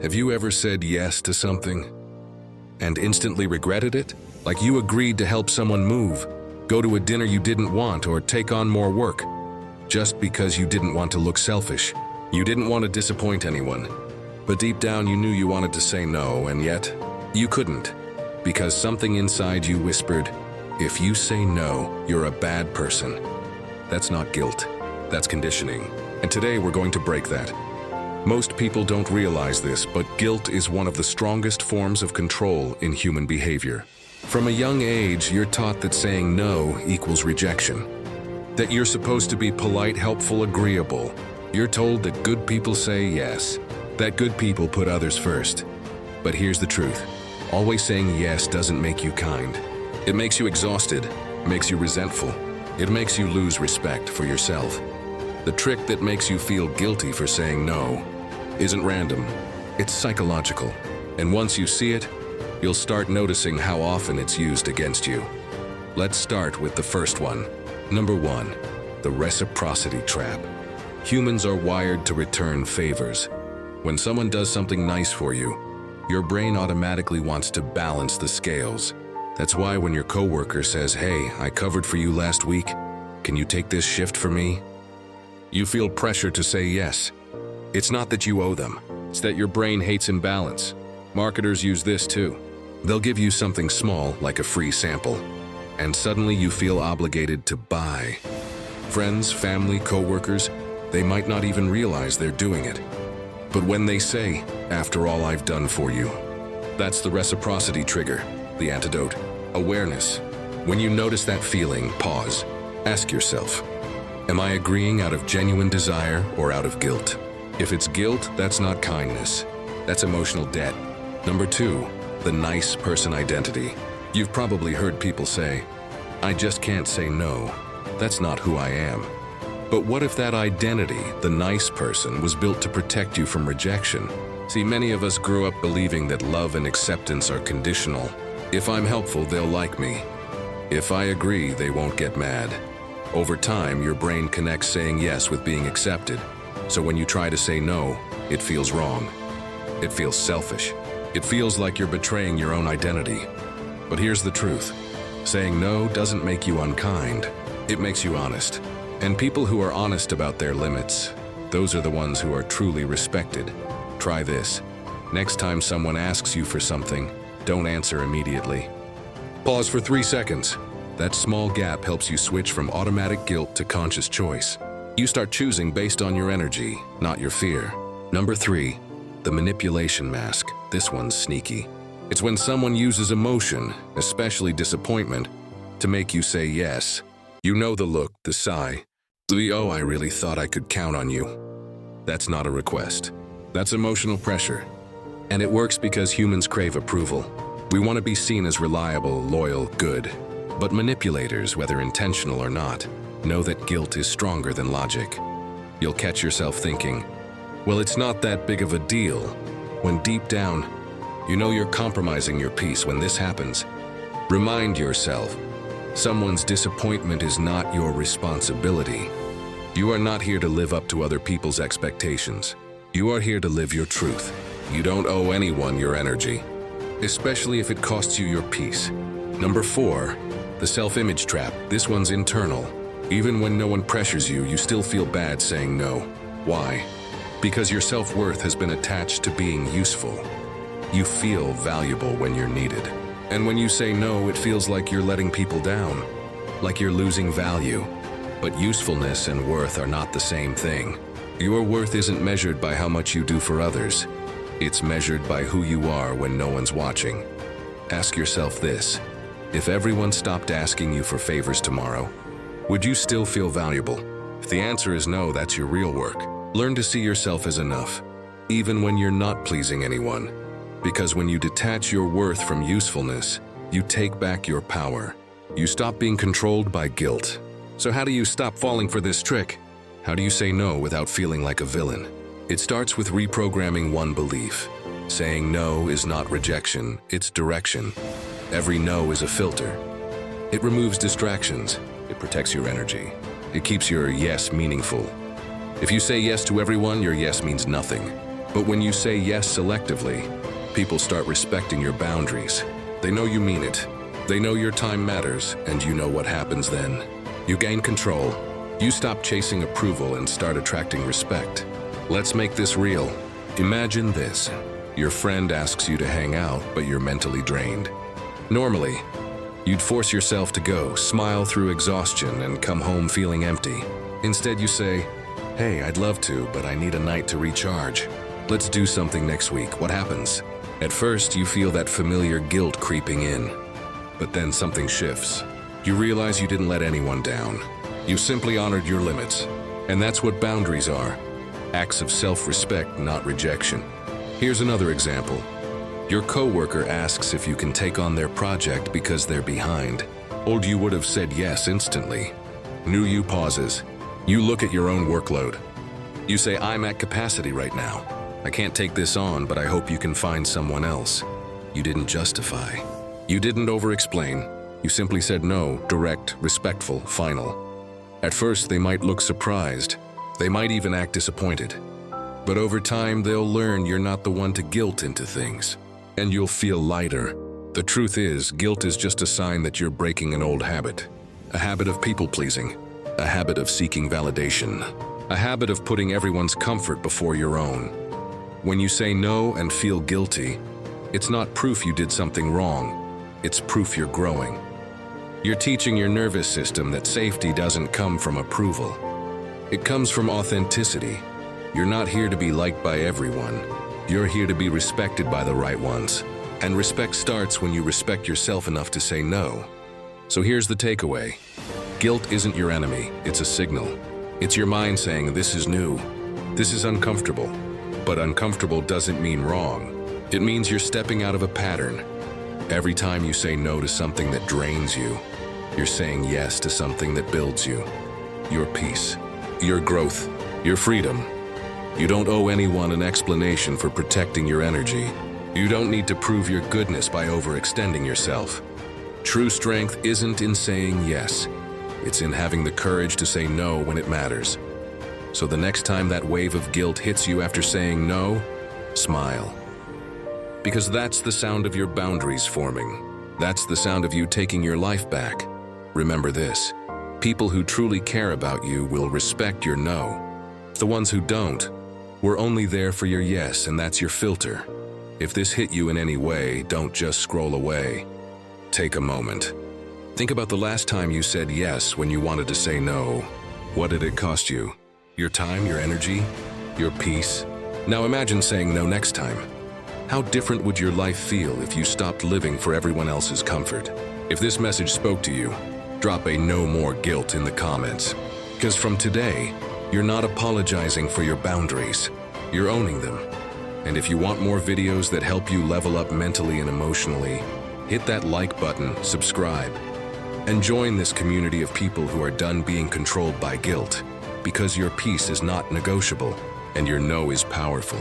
Have you ever said yes to something and instantly regretted it? Like you agreed to help someone move, go to a dinner you didn't want, or take on more work, just because you didn't want to look selfish. You didn't want to disappoint anyone, but deep down you knew you wanted to say no, and yet you couldn't, because something inside you whispered, if you say no, you're a bad person. That's not guilt, that's conditioning. And today we're going to break that. Most people don't realize this, but guilt is one of the strongest forms of control in human behavior. From a young age, you're taught that saying no equals rejection, that you're supposed to be polite, helpful, agreeable. You're told that good people say yes, that good people put others first. But here's the truth. Always saying yes doesn't make you kind. It makes you exhausted, makes you resentful. It makes you lose respect for yourself. The trick that makes you feel guilty for saying no isn't random, it's psychological. And once you see it, you'll start noticing how often it's used against you. Let's start with the first one. Number 1, the reciprocity trap. Humans are wired to return favors. When someone does something nice for you, your brain automatically wants to balance the scales. That's why when your coworker says, "Hey, I covered for you last week, can you take this shift for me?" You feel pressure to say yes. It's not that you owe them, it's that your brain hates imbalance. Marketers use this too. They'll give you something small, like a free sample, and suddenly you feel obligated to buy. Friends, family, coworkers, they might not even realize they're doing it. But when they say, "After all I've done for you," that's the reciprocity trigger, the antidote. Awareness. When you notice that feeling, pause. Ask yourself, am I agreeing out of genuine desire or out of guilt? If it's guilt, that's not kindness. That's emotional debt. Number 2, the nice person identity. You've probably heard people say, "I just can't say no. That's not who I am." But what if that identity, the nice person, was built to protect you from rejection? See, many of us grew up believing that love and acceptance are conditional. If I'm helpful, they'll like me. If I agree, they won't get mad. Over time, your brain connects saying yes with being accepted. So when you try to say no, it feels wrong. It feels selfish. It feels like you're betraying your own identity. But here's the truth. Saying no doesn't make you unkind. It makes you honest. And people who are honest about their limits, those are the ones who are truly respected. Try this. Next time someone asks you for something, don't answer immediately. Pause for 3 seconds. That small gap helps you switch from automatic guilt to conscious choice. You start choosing based on your energy, not your fear. Number 3, the manipulation mask. This one's sneaky. It's when someone uses emotion, especially disappointment, to make you say yes. You know the look, the sigh, the "oh, I really thought I could count on you." That's not a request. That's emotional pressure. And it works because humans crave approval. We want to be seen as reliable, loyal, good. But manipulators, whether intentional or not, know that guilt is stronger than logic. You'll catch yourself thinking, well, it's not that big of a deal, when deep down, you know you're compromising your peace when this happens. Remind yourself, someone's disappointment is not your responsibility. You are not here to live up to other people's expectations. You are here to live your truth. You don't owe anyone your energy, especially if it costs you your peace. Number 4, the self-image trap. This one's internal. Even when no one pressures you, you still feel bad saying no. Why? Because your self-worth has been attached to being useful. You feel valuable when you're needed. And when you say no, it feels like you're letting people down, like you're losing value. But usefulness and worth are not the same thing. Your worth isn't measured by how much you do for others. It's measured by who you are when no one's watching. Ask yourself this: if everyone stopped asking you for favors tomorrow, would you still feel valuable? If the answer is no, that's your real work. Learn to see yourself as enough, even when you're not pleasing anyone. Because when you detach your worth from usefulness, you take back your power. You stop being controlled by guilt. So how do you stop falling for this trick? How do you say no without feeling like a villain? It starts with reprogramming one belief. Saying no is not rejection, it's direction. Every no is a filter. It removes distractions. It protects your energy. It keeps your yes meaningful. If you say yes to everyone, your yes means nothing. But when you say yes selectively, people start respecting your boundaries. They know you mean it. They know your time matters, and you know what happens then. You gain control. You stop chasing approval and start attracting respect. Let's make this real. Imagine this. Your friend asks you to hang out, but you're mentally drained. Normally, you'd force yourself to go, smile through exhaustion, and come home feeling empty. Instead, you say, "Hey, I'd love to, but I need a night to recharge. Let's do something next week." What happens? At first, you feel that familiar guilt creeping in. But then something shifts. You realize you didn't let anyone down. You simply honored your limits. And that's what boundaries are. Acts of self-respect, not rejection. Here's another example. Your coworker asks if you can take on their project because they're behind. Old you would have said yes instantly. New you pauses. You look at your own workload. You say, "I'm at capacity right now. I can't take this on, but I hope you can find someone else." You didn't justify. You didn't over-explain. You simply said no, direct, respectful, final. At first, they might look surprised. They might even act disappointed. But over time, they'll learn you're not the one to guilt into things. And you'll feel lighter. The truth is, guilt is just a sign that you're breaking an old habit. A habit of people-pleasing. A habit of seeking validation. A habit of putting everyone's comfort before your own. When you say no and feel guilty, it's not proof you did something wrong. It's proof you're growing. You're teaching your nervous system that safety doesn't come from approval. It comes from authenticity. You're not here to be liked by everyone. You're here to be respected by the right ones. And respect starts when you respect yourself enough to say no. So here's the takeaway. Guilt isn't your enemy, it's a signal. It's your mind saying, "This is new. This is uncomfortable." But uncomfortable doesn't mean wrong. It means you're stepping out of a pattern. Every time you say no to something that drains you, you're saying yes to something that builds you. Your peace, your growth, your freedom. You don't owe anyone an explanation for protecting your energy. You don't need to prove your goodness by overextending yourself. True strength isn't in saying yes. It's in having the courage to say no when it matters. So the next time that wave of guilt hits you after saying no, smile. Because that's the sound of your boundaries forming. That's the sound of you taking your life back. Remember this, people who truly care about you will respect your no. The ones who don't, we're only there for your yes, and that's your filter. If this hit you in any way, don't just scroll away. Take a moment. Think about the last time you said yes when you wanted to say no. What did it cost you? Your time, your energy, your peace? Now imagine saying no next time. How different would your life feel if you stopped living for everyone else's comfort? If this message spoke to you, drop a "no more guilt" in the comments. Because from today, you're not apologizing for your boundaries. You're owning them. And if you want more videos that help you level up mentally and emotionally, hit that like button, subscribe, and join this community of people who are done being controlled by guilt. Because your peace is not negotiable, and your no is powerful.